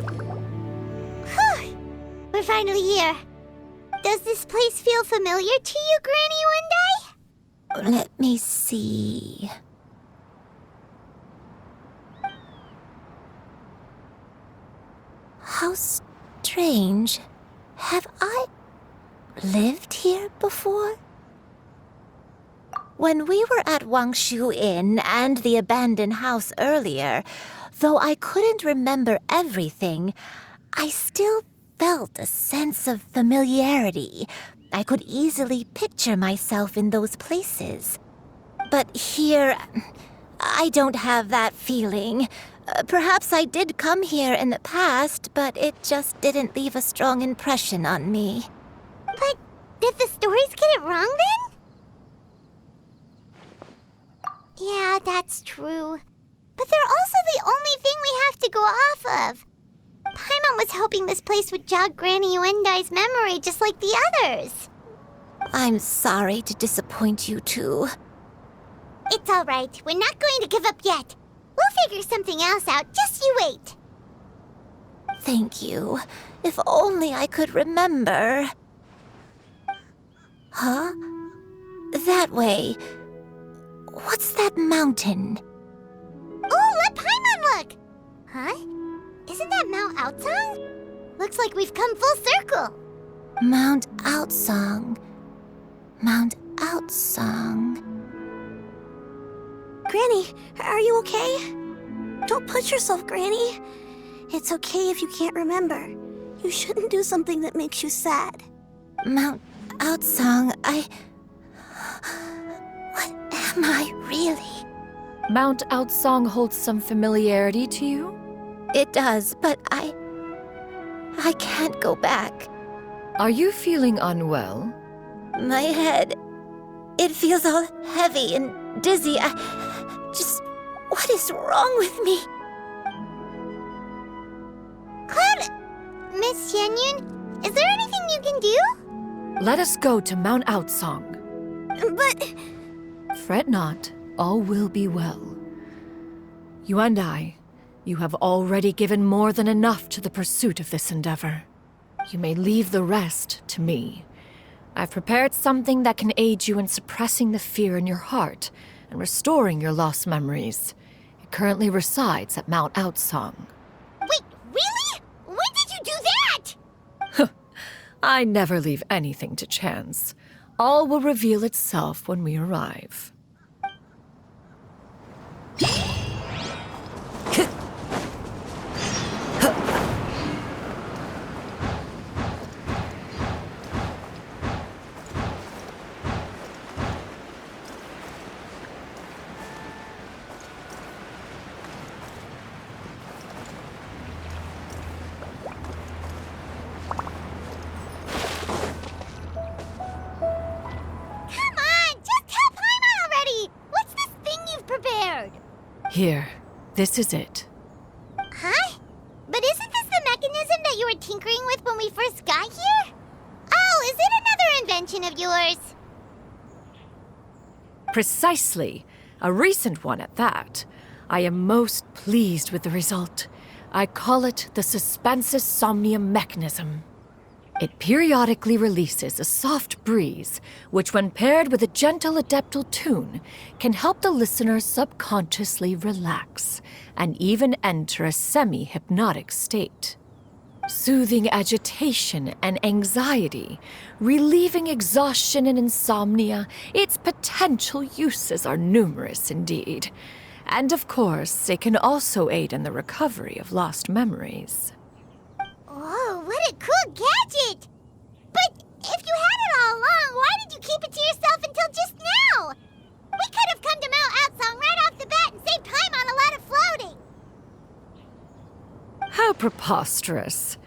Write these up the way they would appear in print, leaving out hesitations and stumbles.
Whew! We're finally here. Does this place feel familiar to you, Granny One Day? Let me see. How strange. Have I lived here before? When we were at Wangshu Inn and the abandoned house earlier, though I couldn't remember everything, I still felt a sense of familiarity. I could easily picture myself in those places. But here, I don't have that feeling. Perhaps I did come here in the past, but it just didn't leave a strong impression on me. But did the stories get it wrong then? Yeah, that's true. But they're also the only thing we have to go off of. Paimon was hoping this place would jog Granny Uendai's memory just like the others. I'm sorry to disappoint you too. It's all right. We're not going to give up yet. We'll figure something else out. Just you wait. Thank you. If only I could remember. Huh? That way. What's that mountain? Oh, let Paimon look! Huh? Isn't that Mount Outsong? Looks like we've come full circle. Mount Outsong. Mount Outsong. Granny, are you okay? Don't push yourself, Granny. It's okay if you can't remember. You shouldn't do something that makes you sad. Mount Outsong, What am I really? Mount Outsong holds some familiarity to you? It does, but I can't go back. Are you feeling unwell? My head, it feels all heavy and dizzy. What is wrong with me? Cloud, Miss Xianyun, is there anything you can do? Let us go to Mount Outsong. But... Fret not, all will be well. You and I, you have already given more than enough to the pursuit of this endeavor. You may leave the rest to me. I've prepared something that can aid you in suppressing the fear in your heart and restoring your lost memories. It currently resides at Mount Outsong. Wait, really? When did you do that? I never leave anything to chance. All will reveal itself when we arrive. Here, this is it. Huh? But isn't this the mechanism that you were tinkering with when we first got here? Oh, is it another invention of yours? Precisely. A recent one at that. I am most pleased with the result. I call it the Suspensus Somnium mechanism. It periodically releases a soft breeze, which when paired with a gentle adeptal tune, can help the listener subconsciously relax and even enter a semi-hypnotic state. Soothing agitation and anxiety, relieving exhaustion and insomnia, its potential uses are numerous indeed. And of course, it can also aid in the recovery of lost memories. Whoa, what a cool gadget! But if you had it all along, why did you keep it to yourself until just now? We could have come to Mount Outsong right off the bat and saved time on a lot of floating. How preposterous.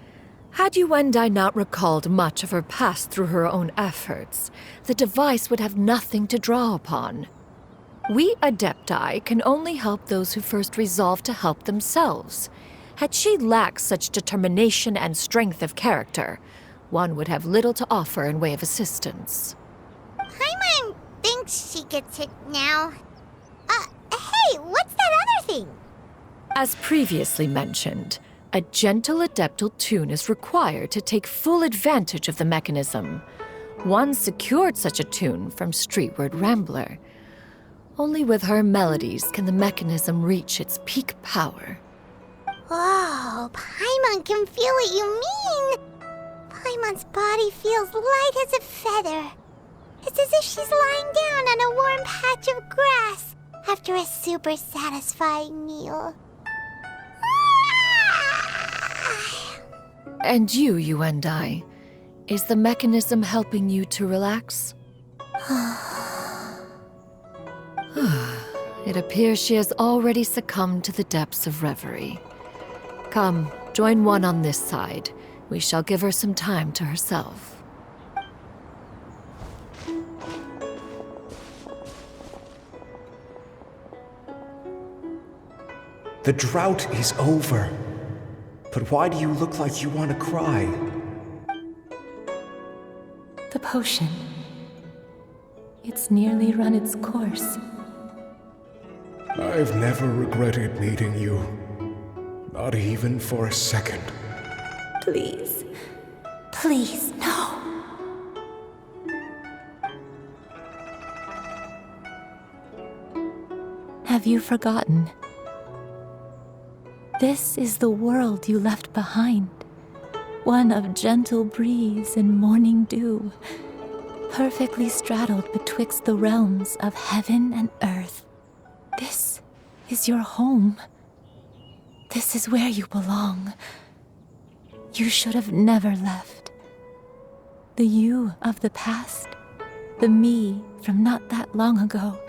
Had Yuendai not recalled much of her past through her own efforts, the device would have nothing to draw upon. We Adepti can only help those who first resolve to help themselves. Had she lacked such determination and strength of character, one would have little to offer in way of assistance. Paimon thinks she gets it now. Hey, what's that other thing? As previously mentioned, A gentle adeptal tune is required to take full advantage of the mechanism. One secured such a tune from Streetward Rambler. Only with her melodies can the mechanism reach its peak power. Whoa, Paimon can feel what you mean. Paimon's body feels light as a feather. It's as if she's lying down on a warm patch of grass after a super satisfying meal. And you and I, is the mechanism helping you to relax? It appears she has already succumbed to the depths of reverie. Come, join one on this side. We shall give her some time to herself. The drought is over. But why do you look like you want to cry? The potion. It's nearly run its course. I've never regretted meeting you. Not even for a second. Please. Please, no. Have you forgotten? This is the world you left behind. One of gentle breeze and morning dew, perfectly straddled betwixt the realms of heaven and earth. This is your home. This is where you belong. You should have never left. The you of the past, the me from not that long ago.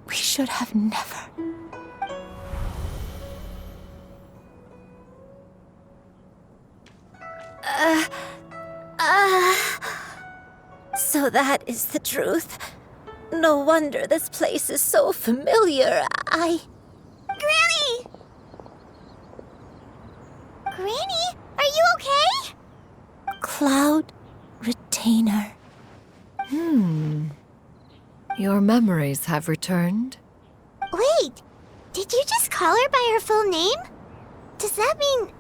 We should have never. So that is the truth. No wonder this place is so familiar. Granny! Granny, are you okay? Cloud Retainer. Your memories have returned? Wait, did you just call her by her full name? Does that mean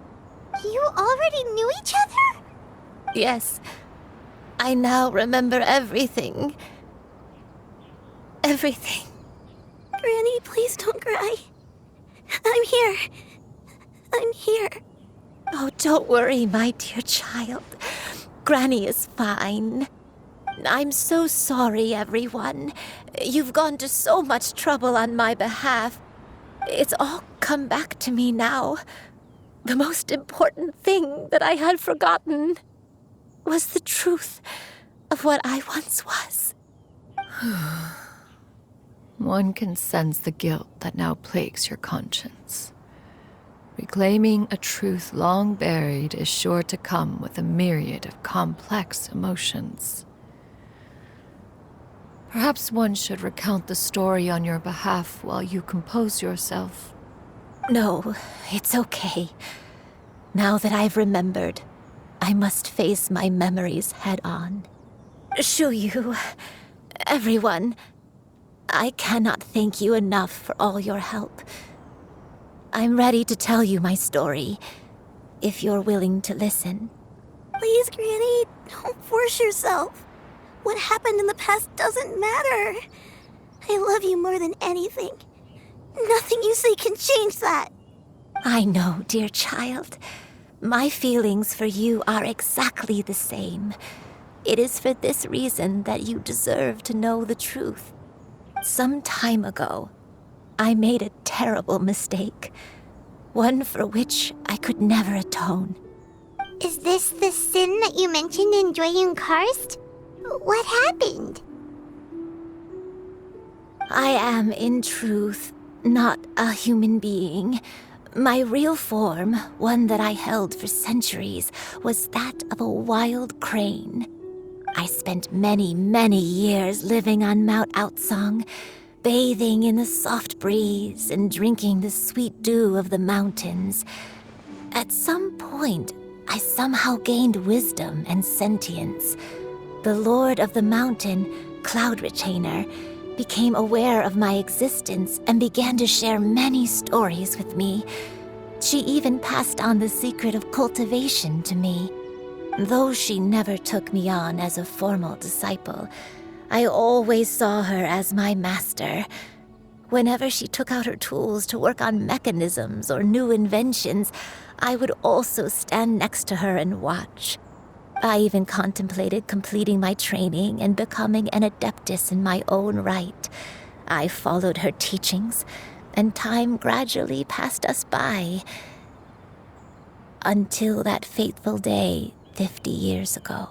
you already knew each other? Yes. I now remember everything. Everything. Granny, please don't cry. I'm here. I'm here. Oh, don't worry, my dear child. Granny is fine. I'm so sorry, everyone. You've gone to so much trouble on my behalf. It's all come back to me now. The most important thing that I had forgotten was the truth of what I once was. One can sense the guilt that now plagues your conscience. Reclaiming a truth long buried is sure to come with a myriad of complex emotions. Perhaps one should recount the story on your behalf while you compose yourself. No, it's okay. Now that I've remembered, I must face my memories head on. Shuyu, everyone, I cannot thank you enough for all your help. I'm ready to tell you my story, if you're willing to listen. Please, Granny, don't force yourself. What happened in the past doesn't matter. I love you more than anything. Nothing you say can change that. I know, dear child. My feelings for you are exactly the same. It is for this reason that you deserve to know the truth. Some time ago, I made a terrible mistake. One for which I could never atone. Is this the sin that you mentioned in Xianyun Karst? What happened? I am, in truth, not a human being. My real form, one that I held for centuries, was that of a wild crane. I spent many, many years living on Mount Outsong, bathing in the soft breeze and drinking the sweet dew of the mountains. At some point, I somehow gained wisdom and sentience. The Lord of the Mountain, Cloud Retainer, became aware of my existence and began to share many stories with me, She even passed on the secret of cultivation to me. Though she never took me on as a formal disciple, I always saw her as my master. Whenever she took out her tools to work on mechanisms or new inventions, I would also stand next to her and watch. I even contemplated completing my training and becoming an adeptus in my own right. I followed her teachings, and time gradually passed us by. Until that fateful day 50 years ago.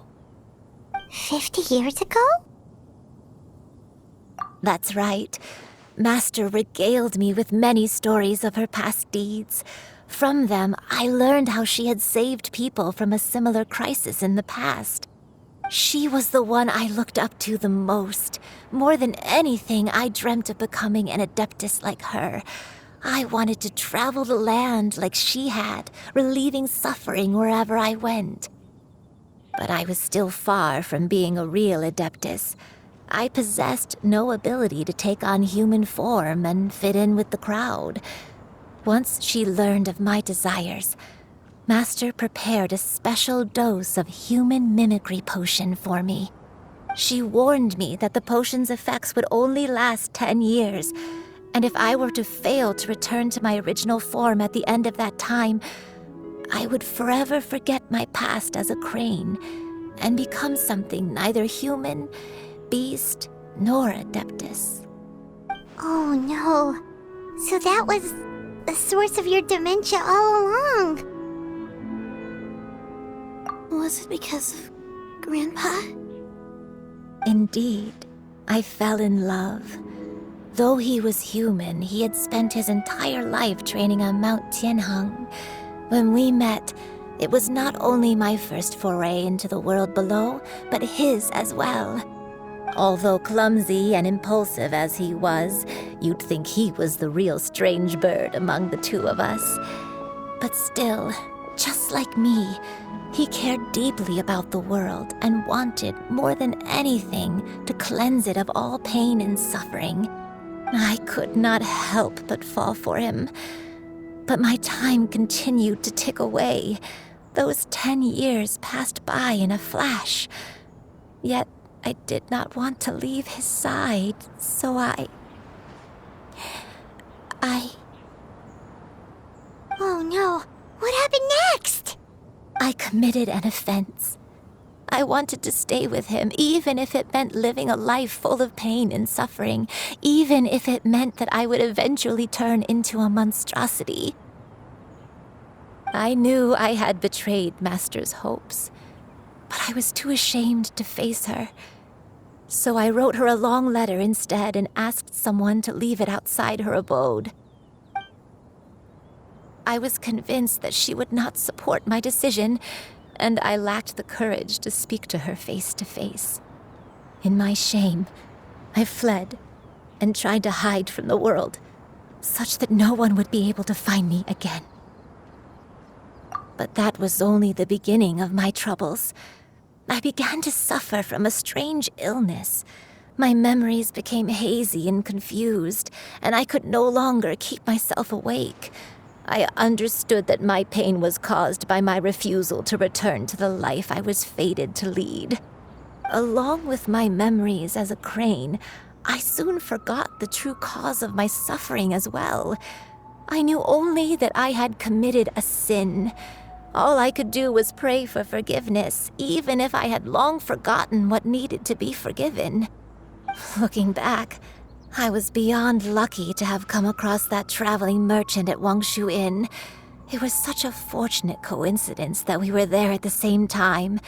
50 years ago? That's right. Master regaled me with many stories of her past deeds. From them, I learned how she had saved people from a similar crisis in the past. She was the one I looked up to the most. More than anything, I dreamt of becoming an adeptus like her. I wanted to travel the land like she had, relieving suffering wherever I went. But I was still far from being a real adeptus. I possessed no ability to take on human form and fit in with the crowd. Once she learned of my desires, Master prepared a special dose of human mimicry potion for me. She warned me that the potion's effects would only last 10 years, and if I were to fail to return to my original form at the end of that time, I would forever forget my past as a crane and become something neither human, beast, nor adeptus. Oh no. So that was the source of your dementia all along. Was it because of Grandpa? Indeed, I fell in love. Though he was human, he had spent his entire life training on Mount Tianheng. When we met, it was not only my first foray into the world below, but his as well. Although clumsy and impulsive as he was, you'd think he was the real strange bird among the two of us. But still, just like me, he cared deeply about the world and wanted, more than anything, to cleanse it of all pain and suffering. I could not help but fall for him. But my time continued to tick away. Those 10 years passed by in a flash. Yet I did not want to leave his side, so I... Oh no. What happened next? I committed an offense. I wanted to stay with him, even if it meant living a life full of pain and suffering, even if it meant that I would eventually turn into a monstrosity. I knew I had betrayed Master's hopes, but I was too ashamed to face her. So I wrote her a long letter instead and asked someone to leave it outside her abode. I was convinced that she would not support my decision, and I lacked the courage to speak to her face to face. In my shame, I fled and tried to hide from the world, such that no one would be able to find me again. But that was only the beginning of my troubles. I began to suffer from a strange illness. My memories became hazy and confused, and I could no longer keep myself awake. I understood that my pain was caused by my refusal to return to the life I was fated to lead. Along with my memories as a crane, I soon forgot the true cause of my suffering as well. I knew only that I had committed a sin. All I could do was pray for forgiveness, even if I had long forgotten what needed to be forgiven. Looking back, I was beyond lucky to have come across that traveling merchant at Wangshu Inn. It was such a fortunate coincidence that we were there at the same time.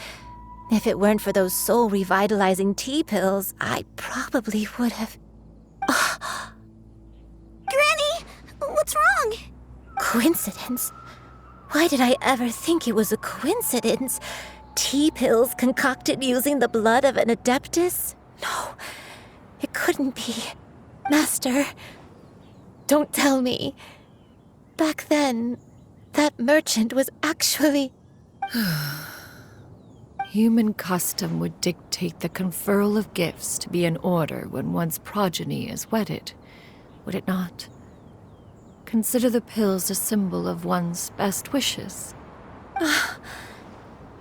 If it weren't for those soul-revitalizing tea pills, I probably would have... Granny! What's wrong? Coincidence? Why did I ever think it was a coincidence? Tea pills concocted using the blood of an adeptus? No, it couldn't be. Master, don't tell me. Back then, that merchant was actually... Human custom would dictate the conferral of gifts to be in order when one's progeny is wedded, would it not? consider the pills a symbol of one's best wishes.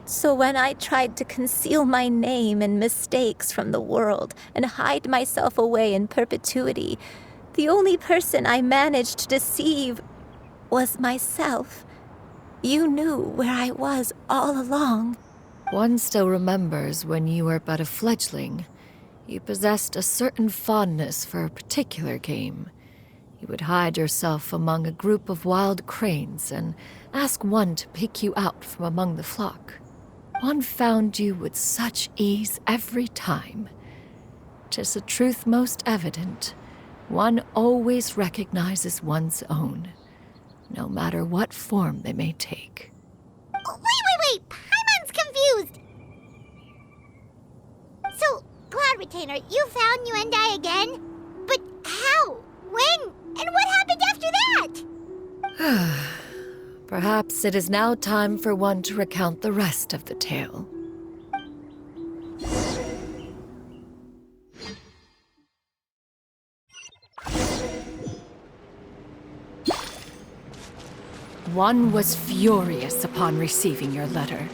So when I tried to conceal my name and mistakes from the world and hide myself away in perpetuity, the only person I managed to deceive was myself. You knew where I was all along. One still remembers when you were but a fledgling. You possessed a certain fondness for a particular game. You would hide yourself among a group of wild cranes and ask one to pick you out from among the flock. One found you with such ease every time. 'Tis a truth most evident. One always recognizes one's own, no matter what form they may take. Wait! Paimon's confused! So, Cloud Retainer, you found Yuendai again? But how? When? And what happened after that? Perhaps it is now time for one to recount the rest of the tale. One was furious upon receiving your letter.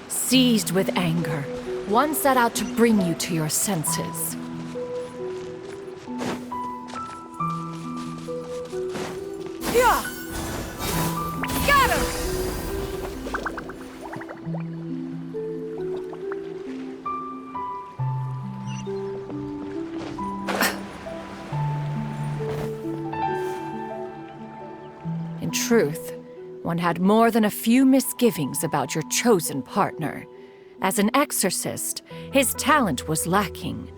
Seized with anger, one set out to bring you to your senses. Yeah! Got him! In truth, one had more than a few misgivings about your chosen partner. As an exorcist, his talent was lacking.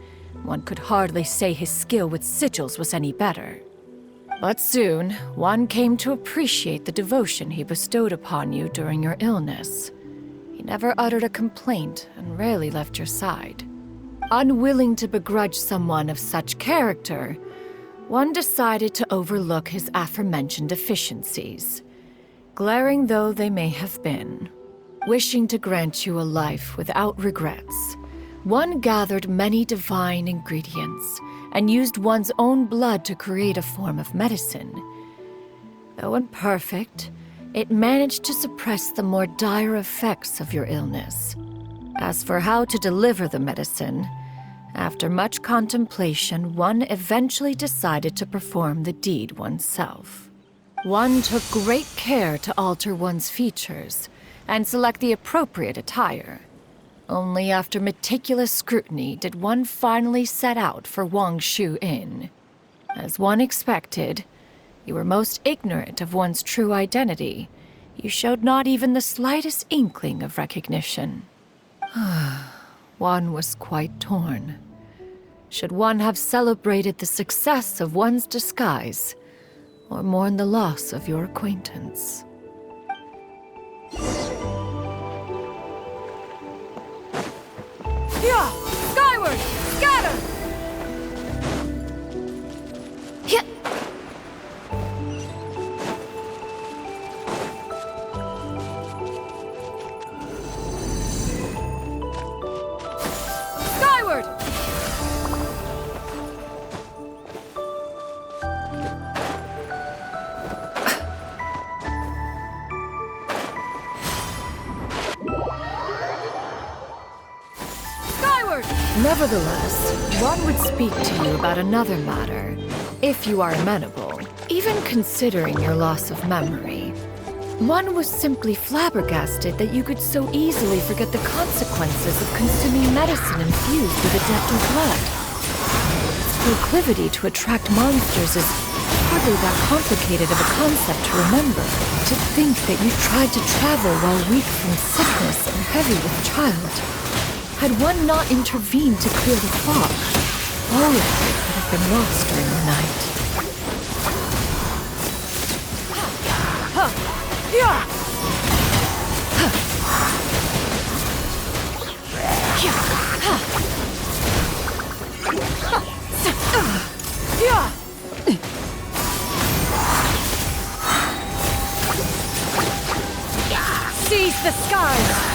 One could hardly say his skill with sigils was any better. But soon, one came to appreciate the devotion he bestowed upon you during your illness. He never uttered a complaint and rarely left your side. Unwilling to begrudge someone of such character, one decided to overlook his aforementioned deficiencies, glaring though they may have been. Wishing to grant you a life without regrets, one gathered many divine ingredients and used one's own blood to create a form of medicine. Though imperfect, it managed to suppress the more dire effects of your illness. As for how to deliver the medicine, after much contemplation, one eventually decided to perform the deed oneself. One took great care to alter one's features and select the appropriate attire. Only after meticulous scrutiny did one finally set out for Wangshu Inn. As one expected, you were most ignorant of one's true identity. You showed not even the slightest inkling of recognition. One was quite torn. Should one have celebrated the success of one's disguise, or mourn the loss of your acquaintance? Yeah! Skyward! Scatter! Yeah! Skyward! Nevertheless, one would speak to you about another matter, if you are amenable. Even considering your loss of memory, one was simply flabbergasted that you could so easily forget the consequences of consuming medicine infused with Adeptal blood. Its proclivity to attract monsters is hardly that complicated of a concept to remember. To think that you tried to travel while weak from sickness and heavy with child. Had one not intervened to clear the fog, all of it would have been lost during the night. Seize the skies!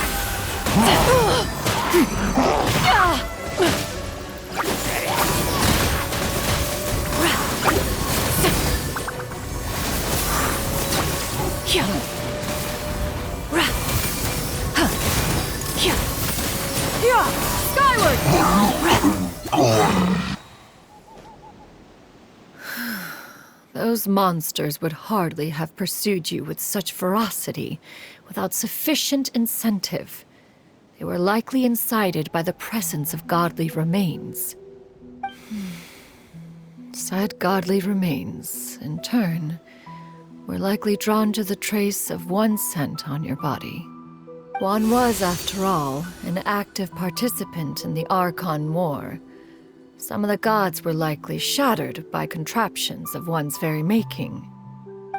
Those monsters would hardly have pursued you with such ferocity without sufficient incentive. They were likely incited by the presence of godly remains. Said godly remains, in turn, were likely drawn to the trace of one scent on your body. One was, after all, an active participant in the Archon War. Some of the gods were likely shattered by contraptions of one's very making.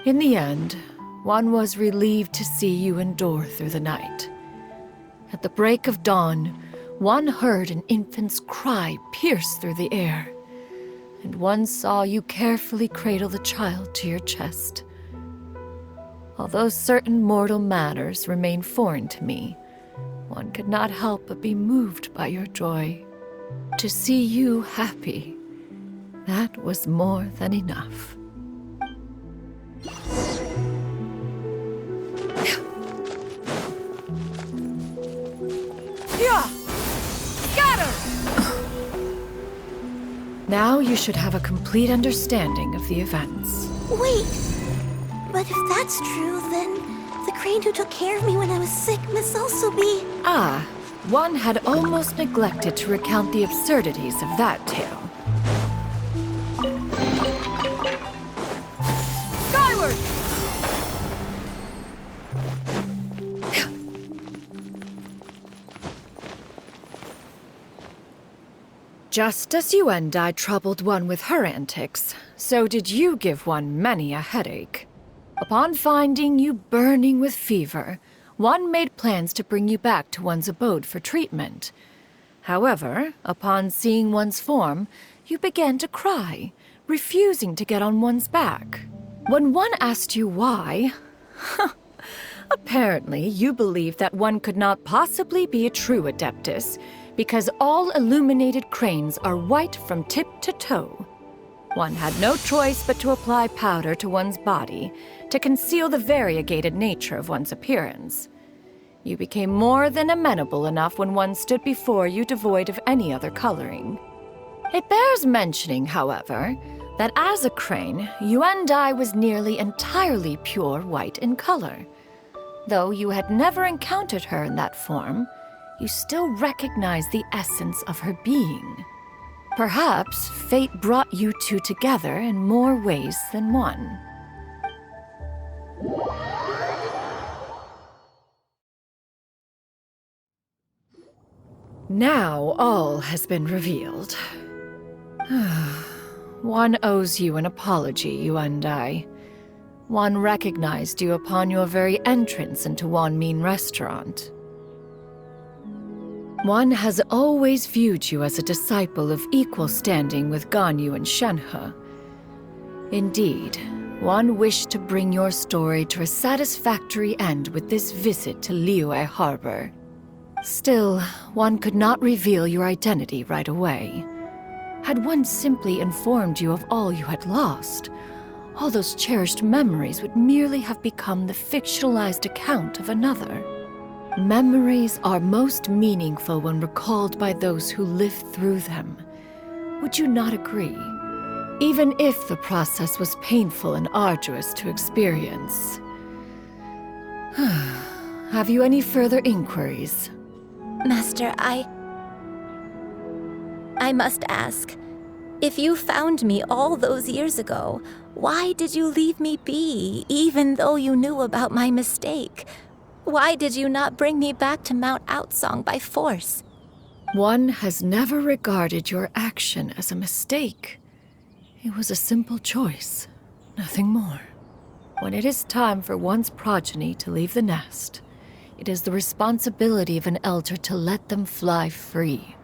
In the end, one was relieved to see you endure through the night. At the break of dawn, one heard an infant's cry pierce through the air, and one saw you carefully cradle the child to your chest. Although certain mortal matters remain foreign to me, one could not help but be moved by your joy. To see you happy, that was more than enough. Now you should have a complete understanding of the events. Wait! But if that's true, then the crane who took care of me when I was sick must also be... Ah, one had almost neglected to recount the absurdities of that tale. Skyward! Just as you and I troubled one with her antics, so did you give one many a headache. Upon finding you burning with fever, one made plans to bring you back to one's abode for treatment. However, upon seeing one's form, you began to cry, refusing to get on one's back. When one asked you why, apparently you believed that one could not possibly be a true Adeptus, because all illuminated cranes are white from tip to toe. One had no choice but to apply powder to one's body to conceal the variegated nature of one's appearance. You became more than amenable enough when one stood before you devoid of any other coloring. It bears mentioning, however, that as a crane, Yuendai was nearly entirely pure white in color. Though you had never encountered her in that form, you still recognized the essence of her being. Perhaps fate brought you two together in more ways than one. Now all has been revealed. One owes you an apology, you and I. One recognized you upon your very entrance into Wanmin Restaurant. One has always viewed you as a disciple of equal standing with Ganyu and Shenhe. Indeed, one wished to bring your story to a satisfactory end with this visit to Liyue Harbor. Still, one could not reveal your identity right away. Had one simply informed you of all you had lost, all those cherished memories would merely have become the fictionalized account of another. Memories are most meaningful when recalled by those who lived through them. Would you not agree? Even if the process was painful and arduous to experience. Have you any further inquiries? Master, I must ask, if you found me all those years ago, why did you leave me be, even though you knew about my mistake? Why did you not bring me back to Mount Outsong by force? One has never regarded your action as a mistake. It was a simple choice, nothing more. When it is time for one's progeny to leave the nest, it is the responsibility of an elder to let them fly free.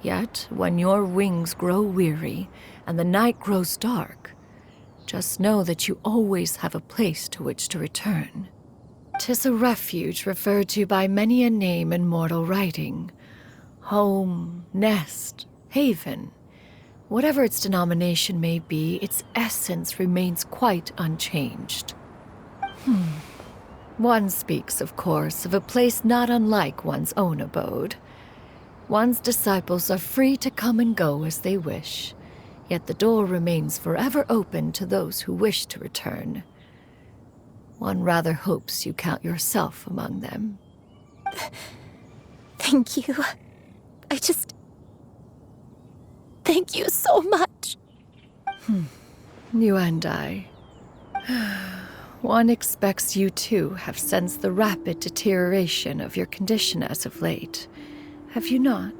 Yet, when your wings grow weary and the night grows dark, just know that you always have a place to which to return. 'Tis a refuge referred to by many a name in mortal writing. Home, nest, haven. Whatever its denomination may be, its essence remains quite unchanged. One speaks, of course, of a place not unlike one's own abode. One's disciples are free to come and go as they wish, yet the door remains forever open to those who wish to return. One rather hopes you count yourself among them. Thank you. Thank you so much. You and I. One expects you too have sensed the rapid deterioration of your condition as of late. Have you not?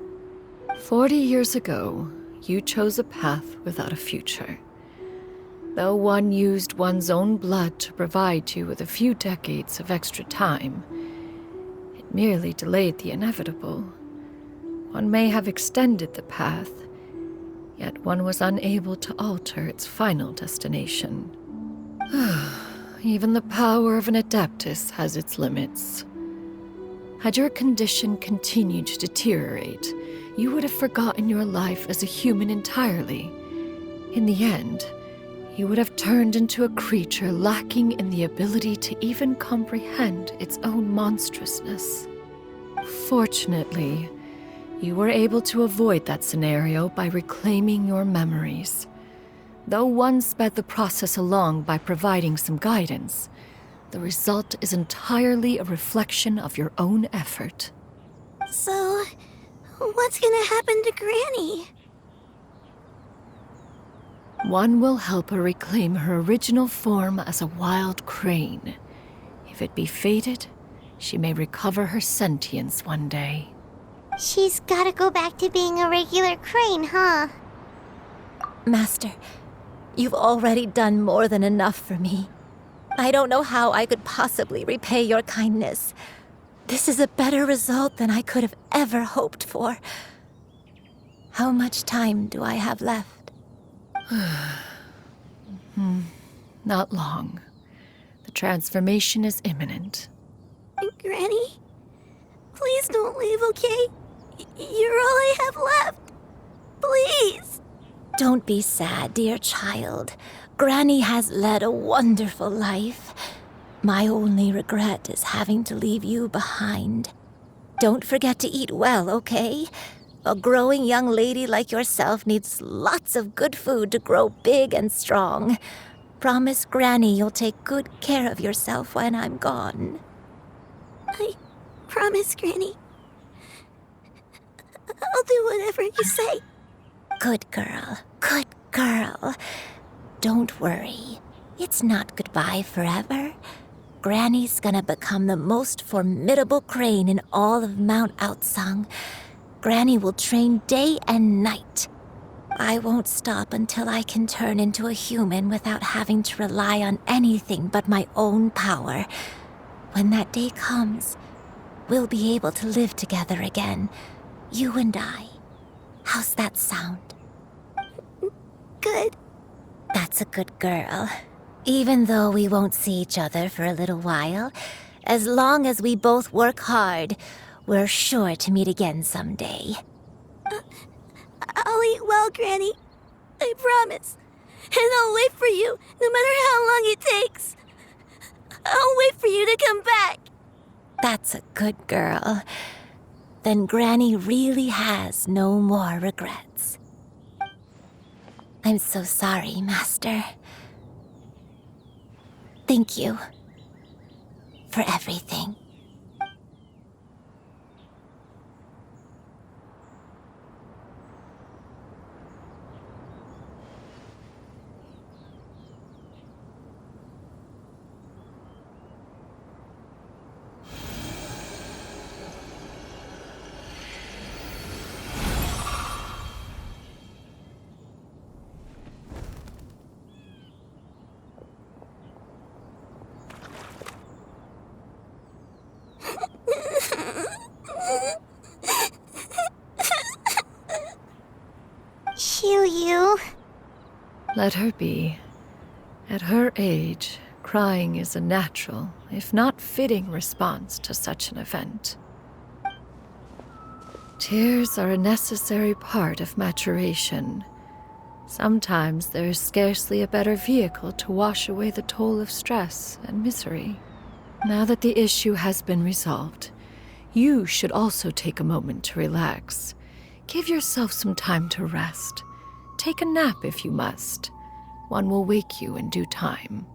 40 years ago, you chose a path without a future. Though one used one's own blood to provide you with a few decades of extra time, it merely delayed the inevitable. One may have extended the path, yet one was unable to alter its final destination. Even the power of an Adeptus has its limits. Had your condition continued to deteriorate, you would have forgotten your life as a human entirely. In the end, you would have turned into a creature lacking in the ability to even comprehend its own monstrousness. Fortunately, you were able to avoid that scenario by reclaiming your memories. Though one sped the process along by providing some guidance, the result is entirely a reflection of your own effort. So, what's gonna happen to Granny? One will help her reclaim her original form as a wild crane. If it be fated, she may recover her sentience one day. She's gotta go back to being a regular crane, huh? Master, you've already done more than enough for me. I don't know how I could possibly repay your kindness. This is a better result than I could have ever hoped for. How much time do I have left? Not long. The transformation is imminent. Granny? Please don't leave, okay? You're all I have left. Please. Don't be sad, dear child. Granny has led a wonderful life. My only regret is having to leave you behind. Don't forget to eat well, okay? A growing young lady like yourself needs lots of good food to grow big and strong. Promise Granny you'll take good care of yourself when I'm gone. I promise, Granny. I'll do whatever you say. Good girl, good girl. Don't worry. It's not goodbye forever. Granny's gonna become the most formidable crane in all of Mount Outsung. Granny will train day and night. I won't stop until I can turn into a human without having to rely on anything but my own power. When that day comes, we'll be able to live together again. You and I. How's that sound? Good. That's a good girl. Even though we won't see each other for a little while, as long as we both work hard, we're sure to meet again someday. I'll eat well, Granny. I promise. And I'll wait for you, no matter how long it takes. I'll wait for you to come back. That's a good girl. Then Granny really has no more regrets. I'm so sorry, Master. Thank you for everything. Xianyun. Let her be. At her age, crying is a natural, if not fitting, response to such an event. Tears are a necessary part of maturation. Sometimes there is scarcely a better vehicle to wash away the toll of stress and misery. Now that the issue has been resolved, you should also take a moment to relax. Give yourself some time to rest. Take a nap if you must. One will wake you in due time.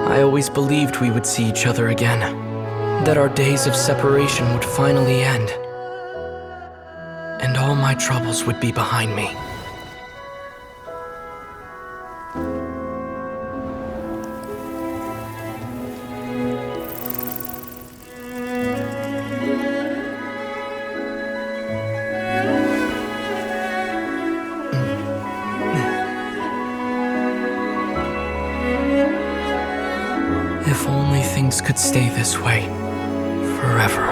I always believed we would see each other again, that our days of separation would finally end, and all my troubles would be behind me. If only things could stay this way forever.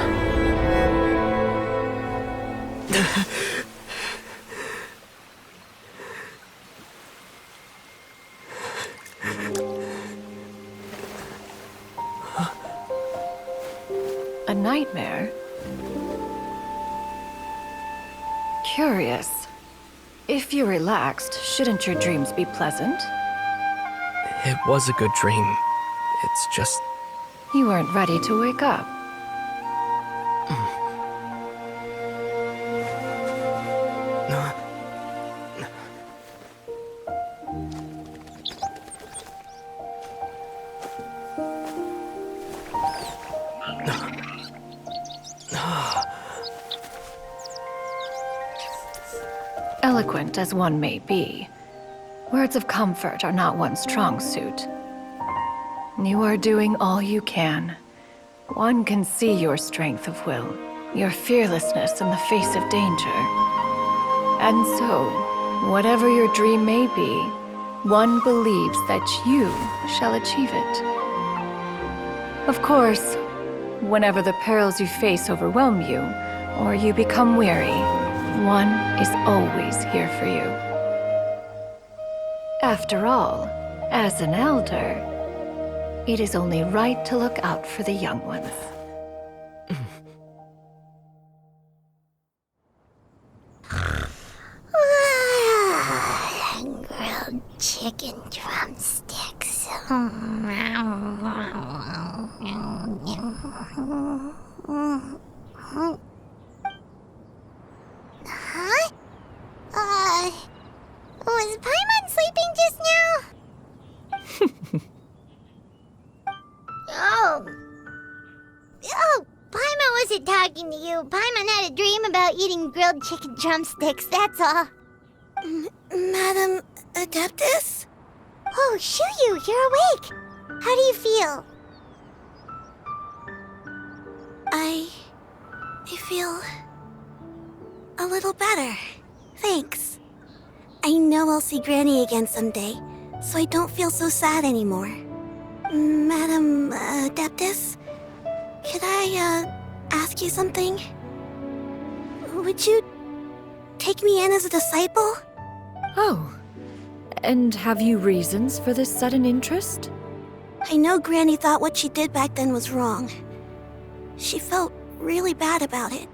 A nightmare? Curious. If you're relaxed, shouldn't your dreams be pleasant? It was a good dream. It's just... You weren't ready to wake up. Eloquent as one may be, words of comfort are not one's strong suit. You are doing all you can. One can see your strength of will, your fearlessness in the face of danger. And so, whatever your dream may be, one believes that you shall achieve it. Of course, whenever the perils you face overwhelm you, or you become weary, one is always here for you. After all, as an elder, it is only right to look out for the young ones. Grilled chicken drumsticks. Huh? Was Paimon sleeping just now? Oh, Paimon wasn't talking to you. Paimon had a dream about eating grilled chicken drumsticks, that's all. Madam Adeptus? Oh, Xianyun, you're awake. How do you feel? I feel a little better. Thanks. I know I'll see Granny again someday, so I don't feel so sad anymore. Madam Adeptus, could I ask you something? Would you take me in as a disciple? Oh, and have you reasons for this sudden interest? I know Granny thought what she did back then was wrong. She felt really bad about it.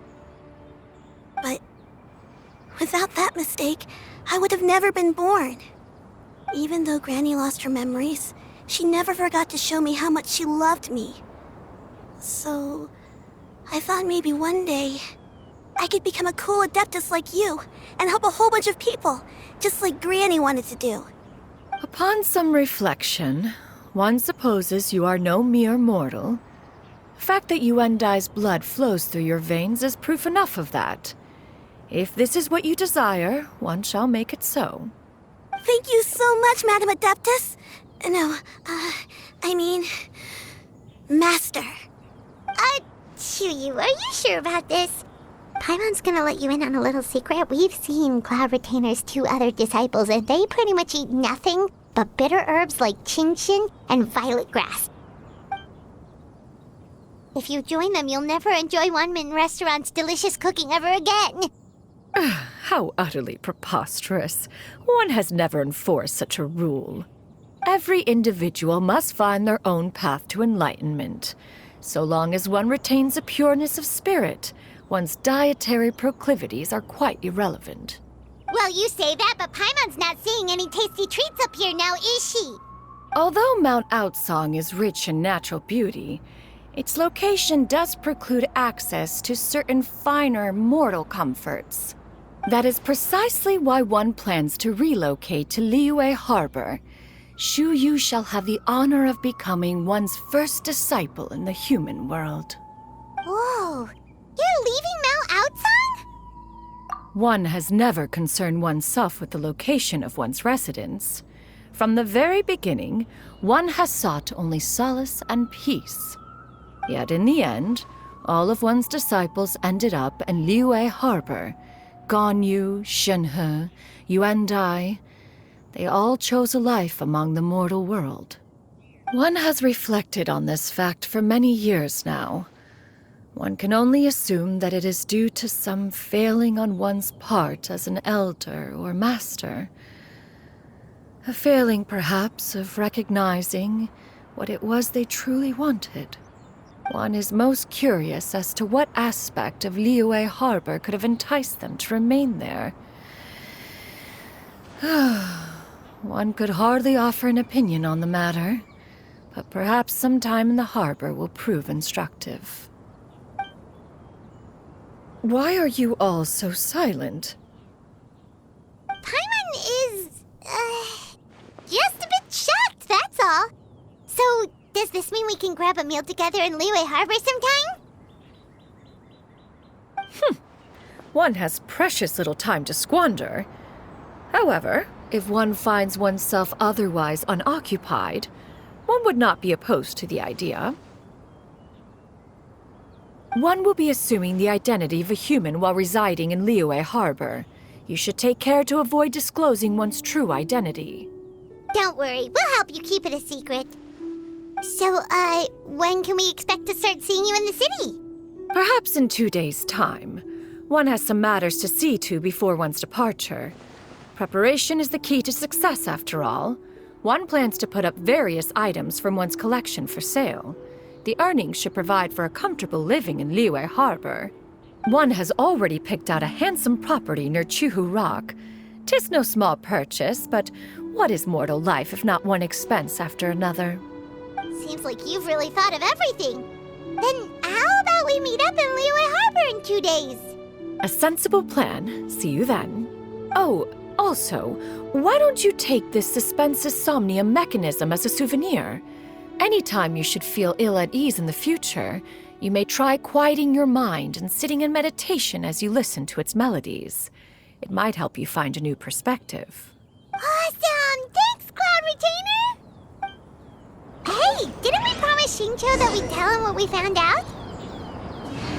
But without that mistake, I would have never been born. Even though Granny lost her memories, she never forgot to show me how much she loved me. So, I thought maybe one day I could become a cool Adeptus like you and help a whole bunch of people, just like Granny wanted to do. Upon some reflection, one supposes you are no mere mortal. The fact that Yuendai's blood flows through your veins is proof enough of that. If this is what you desire, one shall make it so. Thank you so much, Madam Adeptus. No, I mean, Master. Chuyu, are you sure about this? Paimon's gonna let you in on a little secret. We've seen Cloud Retainer's 2 other disciples, and they pretty much eat nothing but bitter herbs like Xianyun and violet grass. If you join them, you'll never enjoy Wanmin Restaurant's delicious cooking ever again. How utterly preposterous. One has never enforced such a rule. Every individual must find their own path to enlightenment. So long as one retains a pureness of spirit, one's dietary proclivities are quite irrelevant. Well, you say that, but Paimon's not seeing any tasty treats up here now, is she? Although Mount Outsong is rich in natural beauty, its location does preclude access to certain finer mortal comforts. That is precisely why one plans to relocate to Liyue Harbor. Shu Yu shall have the honor of becoming one's first disciple in the human world. Whoa, you're leaving Mount Outsong? One has never concerned oneself with the location of one's residence. From the very beginning, one has sought only solace and peace. Yet in the end, all of one's disciples ended up in Liyue Harbor. Ganyu, Shenhe, Yuendai, they all chose a life among the mortal world. One has reflected on this fact for many years now. One can only assume that it is due to some failing on one's part as an elder or master. A failing, perhaps, of recognizing what it was they truly wanted. One is most curious as to what aspect of Liyue Harbor could have enticed them to remain there. One could hardly offer an opinion on the matter, but perhaps some time in the harbor will prove instructive. Why are you all so silent? Paimon is, just a bit shocked, that's all. So, does this mean we can grab a meal together in Liyue Harbor sometime? One has precious little time to squander. However, if one finds oneself otherwise unoccupied, one would not be opposed to the idea. One will be assuming the identity of a human while residing in Liyue Harbor. You should take care to avoid disclosing one's true identity. Don't worry, we'll help you keep it a secret. So, when can we expect to start seeing you in the city? Perhaps in 2 days' time. One has some matters to see to before one's departure. Preparation is the key to success, after all. One plans to put up various items from one's collection for sale. The earnings should provide for a comfortable living in Liyue Harbor. One has already picked out a handsome property near Chuhu Rock. 'Tis no small purchase, but what is mortal life if not one expense after another? Seems like you've really thought of everything. Then how about we meet up in Liyue Harbor in 2 days? A sensible plan. See you then. Oh, also, why don't you take this suspensus somnia mechanism as a souvenir? Anytime you should feel ill at ease in the future, you may try quieting your mind and sitting in meditation as you listen to its melodies. It might help you find a new perspective. Awesome! Thanks, Cloud Retainer! Hey, didn't we promise Shincho that we'd tell him what we found out?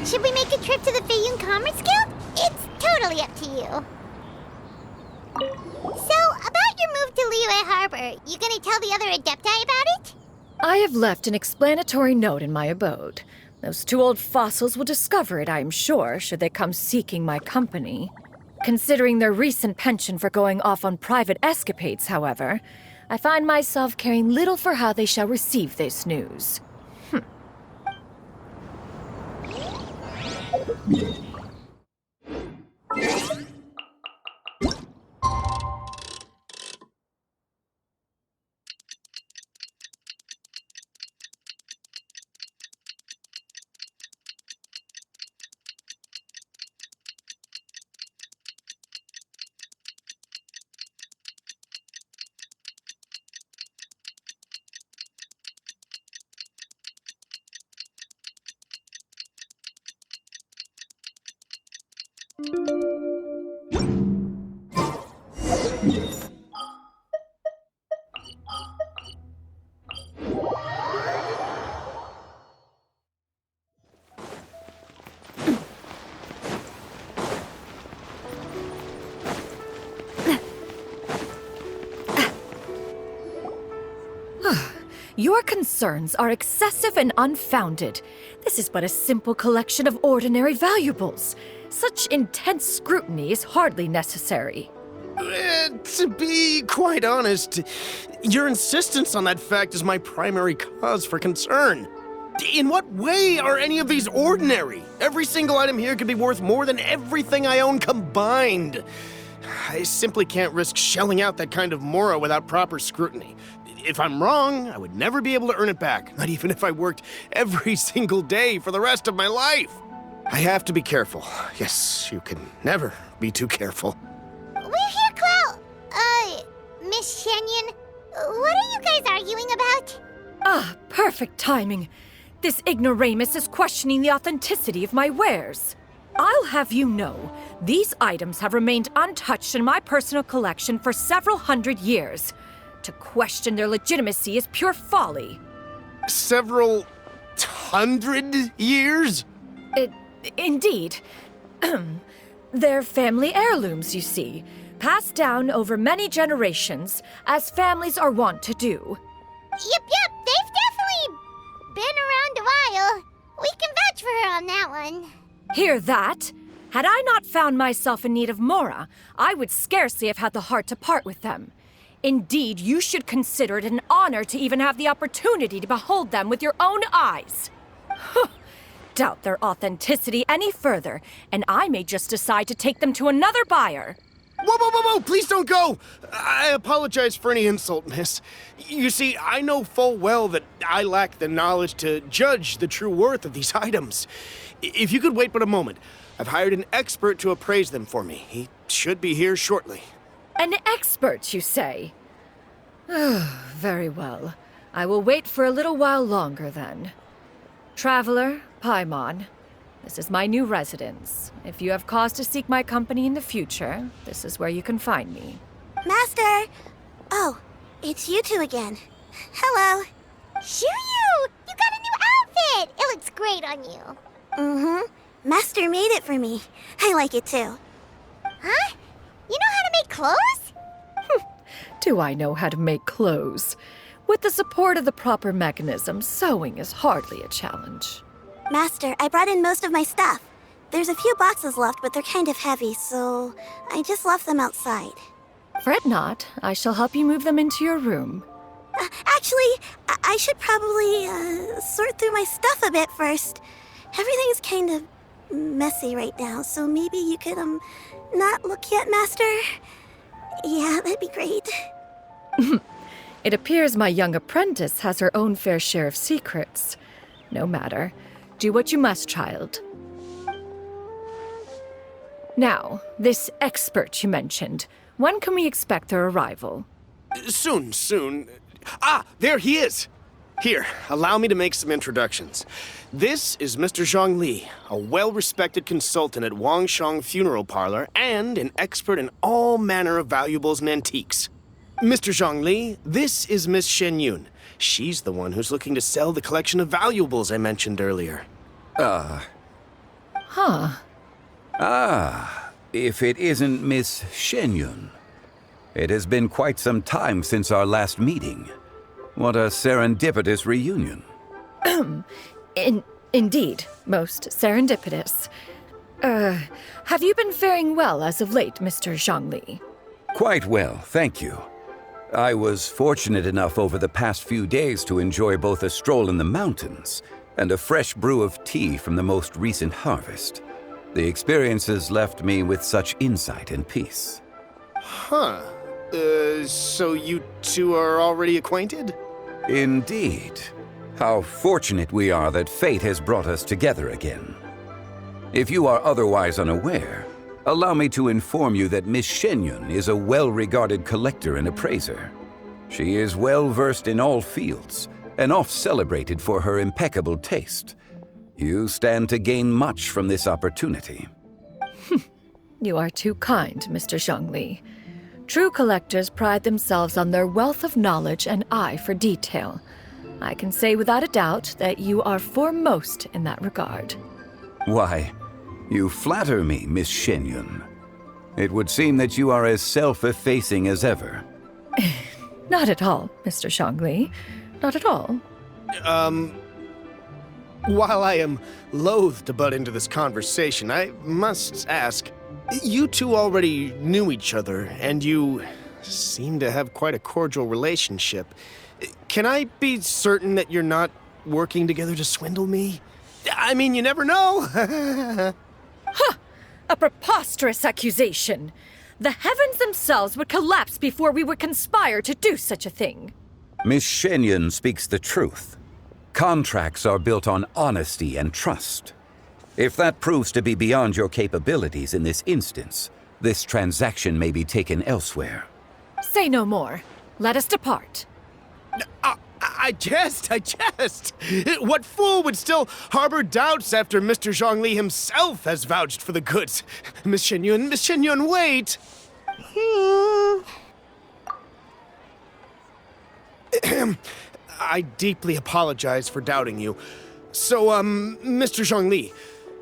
Should we make a trip to the Feiyun Commerce Guild? It's totally up to you. So, about your move to Liyue Harbor, you gonna tell the other Adepti about it? I have left an explanatory note in my abode. Those 2 old fossils will discover it, I am sure, should they come seeking my company. Considering their recent penchant for going off on private escapades, however, I find myself caring little for how they shall receive this news. Your concerns are excessive and unfounded. This is but a simple collection of ordinary valuables. Such intense scrutiny is hardly necessary. To be quite honest, your insistence on that fact is my primary cause for concern. In what way are any of these ordinary? Every single item here could be worth more than everything I own combined. I simply can't risk shelling out that kind of mora without proper scrutiny. If I'm wrong, I would never be able to earn it back, not even if I worked every single day for the rest of my life. I have to be careful. Yes, you can never be too careful. We're here, Clow. Miss Xianyun, what are you guys arguing about? Ah, perfect timing. This ignoramus is questioning the authenticity of my wares. I'll have you know, these items have remained untouched in my personal collection for several hundred years. To question their legitimacy is pure folly. Several hundred years? Indeed. They're family heirlooms, you see, passed down over many generations, as families are wont to do. Yep, they've definitely been around a while. We can vouch for her on that one. Hear that? Had I not found myself in need of mora, I would scarcely have had the heart to part with them. Indeed, you should consider it an honor to even have the opportunity to behold them with your own eyes. Doubt their authenticity any further, and I may just decide to take them to another buyer. Whoa, please don't go! I apologize for any insult, miss. You see, I know full well that I lack the knowledge to judge the true worth of these items. If you could wait but a moment, I've hired an expert to appraise them for me. He should be here shortly. An expert, you say? Very well. I will wait for a little while longer, then. Traveler, Paimon, this is my new residence. If you have cause to seek my company in the future, this is where you can find me. Master! Oh, it's you two again. Hello. Xianyun, you got a new outfit. It looks great on you. Mm-hmm. Master made it for me. I like it too. Huh? You know how to make clothes? Do I know how to make clothes? With the support of the proper mechanism, sewing is hardly a challenge. Master, I brought in most of my stuff. There's a few boxes left, but they're kind of heavy, so I just left them outside. Fret not. I shall help you move them into your room. Actually, I should probably sort through my stuff a bit first. Everything's kind of messy right now, so maybe you could, not look yet, Master? Yeah, that'd be great. It appears my young apprentice has her own fair share of secrets. No matter. Do what you must, child. Now, this expert you mentioned, when can we expect their arrival? Soon. Ah, there he is! Here, allow me to make some introductions. This is Mr. Zhongli, a well-respected consultant at Wangshang Funeral Parlor and an expert in all manner of valuables and antiques. Mr. Zhongli, this is Miss Xianyun. She's the one who's looking to sell the collection of valuables I mentioned earlier. If it isn't Miss Xianyun. It has been quite some time since our last meeting. What a serendipitous reunion. Indeed, most serendipitous. Have you been faring well as of late, Mr. Zhongli? Quite well, thank you. I was fortunate enough over the past few days to enjoy both a stroll in the mountains and a fresh brew of tea from the most recent harvest. The experiences left me with such insight and peace. Huh. So you two are already acquainted? Indeed. How fortunate we are that fate has brought us together again. If you are otherwise unaware, allow me to inform you that Miss Xianyun is a well-regarded collector and appraiser. She is well-versed in all fields, and oft-celebrated for her impeccable taste. You stand to gain much from this opportunity. You are too kind, Mr. Zhongli. True collectors pride themselves on their wealth of knowledge and eye for detail. I can say without a doubt that you are foremost in that regard. Why, you flatter me, Miss Xianyun. It would seem that you are as self-effacing as ever. Not at all, Mr. Zhongli. Not at all. While I am loath to butt into this conversation, I must ask, you two already knew each other, and you seem to have quite a cordial relationship. Can I be certain that you're not working together to swindle me? I mean, you never know. A preposterous accusation. The heavens themselves would collapse before we would conspire to do such a thing. Miss Xianyun speaks the truth. Contracts are built on honesty and trust. If that proves to be beyond your capabilities in this instance, this transaction may be taken elsewhere. Say no more. Let us depart. I jest. What fool would still harbor doubts after Mr. Zhongli himself has vouched for the goods? Miss Xianyun, wait! I deeply apologize for doubting you. So, Mr. Zhongli,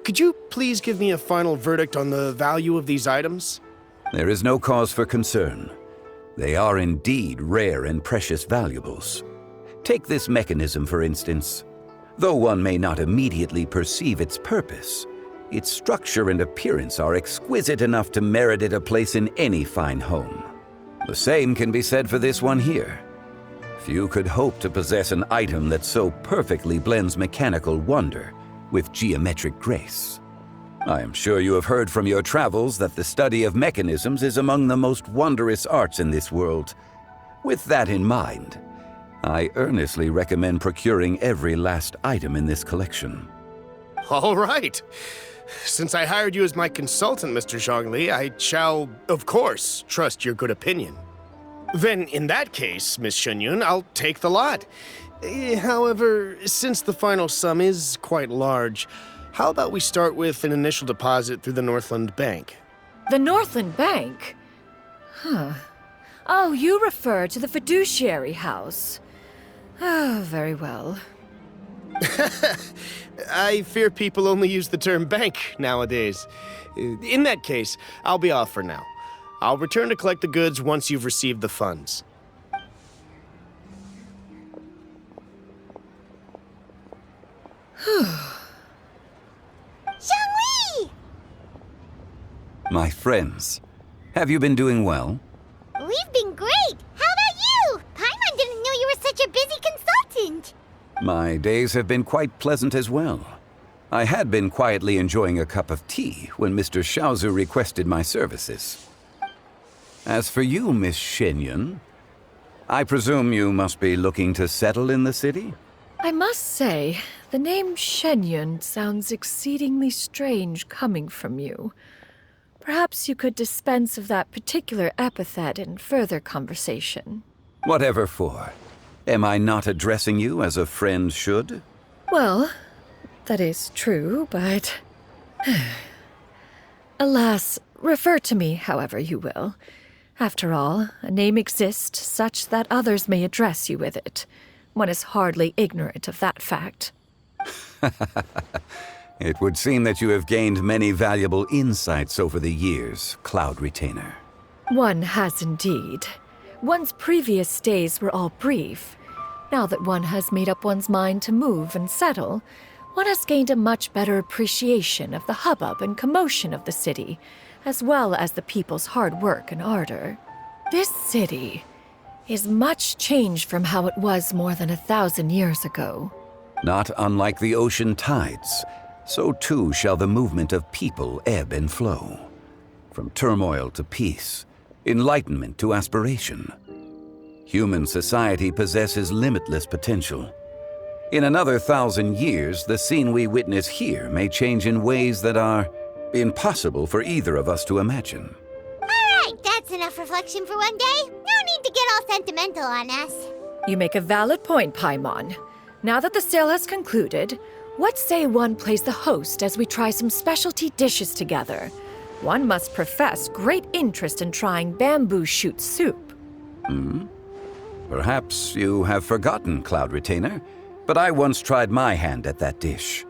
could you please give me a final verdict on the value of these items? There is no cause for concern. They are indeed rare and precious valuables. Take this mechanism, for instance. Though one may not immediately perceive its purpose, its structure and appearance are exquisite enough to merit it a place in any fine home. The same can be said for this one here. Few could hope to possess an item that so perfectly blends mechanical wonder with geometric grace. I am sure you have heard from your travels that the study of mechanisms is among the most wondrous arts in this world. With that in mind, I earnestly recommend procuring every last item in this collection. All right. Since I hired you as my consultant, Mr. Zhongli, I shall, of course, trust your good opinion. Then, in that case, Miss Xianyun, I'll take the lot. However, since the final sum is quite large, how about we start with an initial deposit through the Northland Bank? The Northland Bank? Huh. Oh, you refer to the fiduciary house. Oh, very well. I fear people only use the term bank nowadays. In that case, I'll be off for now. I'll return to collect the goods once you've received the funds. Zhongli! My friends, have you been doing well? We've been great! How about you? Paimon didn't know you were such a busy consultant! My days have been quite pleasant as well. I had been quietly enjoying a cup of tea when Mr. Xiaozu requested my services. As for you, Miss Xianyun, I presume you must be looking to settle in the city? I must say, the name Xianyun sounds exceedingly strange coming from you. Perhaps you could dispense of that particular epithet in further conversation. Whatever for. Am I not addressing you as a friend should? Well, that is true, but... Alas, refer to me however you will. After all, a name exists such that others may address you with it. One is hardly ignorant of that fact. It would seem that you have gained many valuable insights over the years, Cloud Retainer. One has indeed. One's previous days were all brief. Now that one has made up one's mind to move and settle, one has gained a much better appreciation of the hubbub and commotion of the city, as well as the people's hard work and ardor. This city is much changed from how it was more than 1,000 years ago. Not unlike the ocean tides, so too shall the movement of people ebb and flow. From turmoil to peace, enlightenment to aspiration. Human society possesses limitless potential. In another 1,000 years, the scene we witness here may change in ways that are impossible for either of us to imagine. All right, that's enough reflection for one day. No need to get all sentimental on us. You make a valid point, Paimon. Now that the sale has concluded, what say one plays the host as we try some specialty dishes together? One must profess great interest in trying bamboo shoot soup. Perhaps you have forgotten, Cloud Retainer, but I once tried my hand at that dish.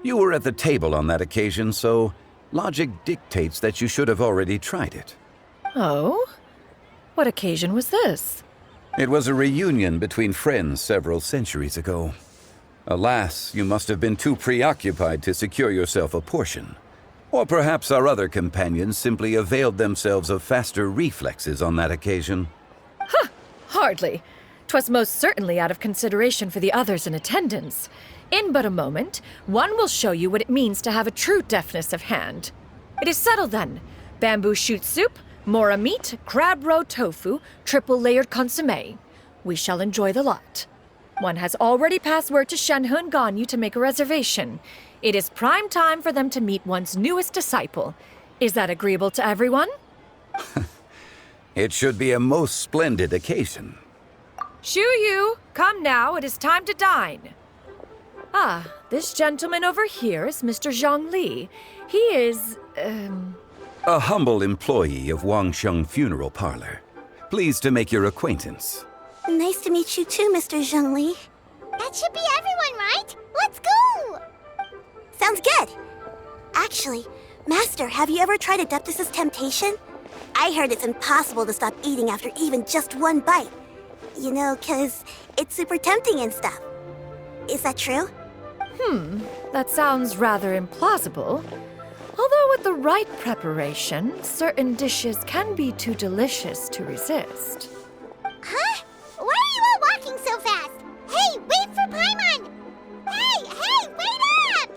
You were at the table on that occasion, so logic dictates that you should have already tried it. Oh? What occasion was this? It was a reunion between friends several centuries ago. Alas, you must have been too preoccupied to secure yourself a portion. Or perhaps our other companions simply availed themselves of faster reflexes on that occasion. Hardly. 'Twas most certainly out of consideration for the others in attendance. In but a moment, one will show you what it means to have a true deftness of hand. It is settled then. Bamboo shoot soup, mora meat, crab roe tofu, triple-layered consommé. We shall enjoy the lot. One has already passed word to Xianyun and Ganyu to make a reservation. It is prime time for them to meet one's newest disciple. Is that agreeable to everyone? It should be a most splendid occasion. Yu, come now, it is time to dine. Ah, this gentleman over here is Mr. Zhongli. He is, A humble employee of Wangsheng Funeral Parlor. Pleased to make your acquaintance. Nice to meet you too, Mr. Zhongli. That should be everyone, right? Let's go! Sounds good. Actually, Master, have you ever tried Adeptus' temptation? I heard it's impossible to stop eating after even just one bite. You know, 'cause it's super tempting and stuff. Is that true? That sounds rather implausible. Although with the right preparation, certain dishes can be too delicious to resist. Huh? Why are you all walking so fast? Hey, wait for Paimon! Hey, wait up!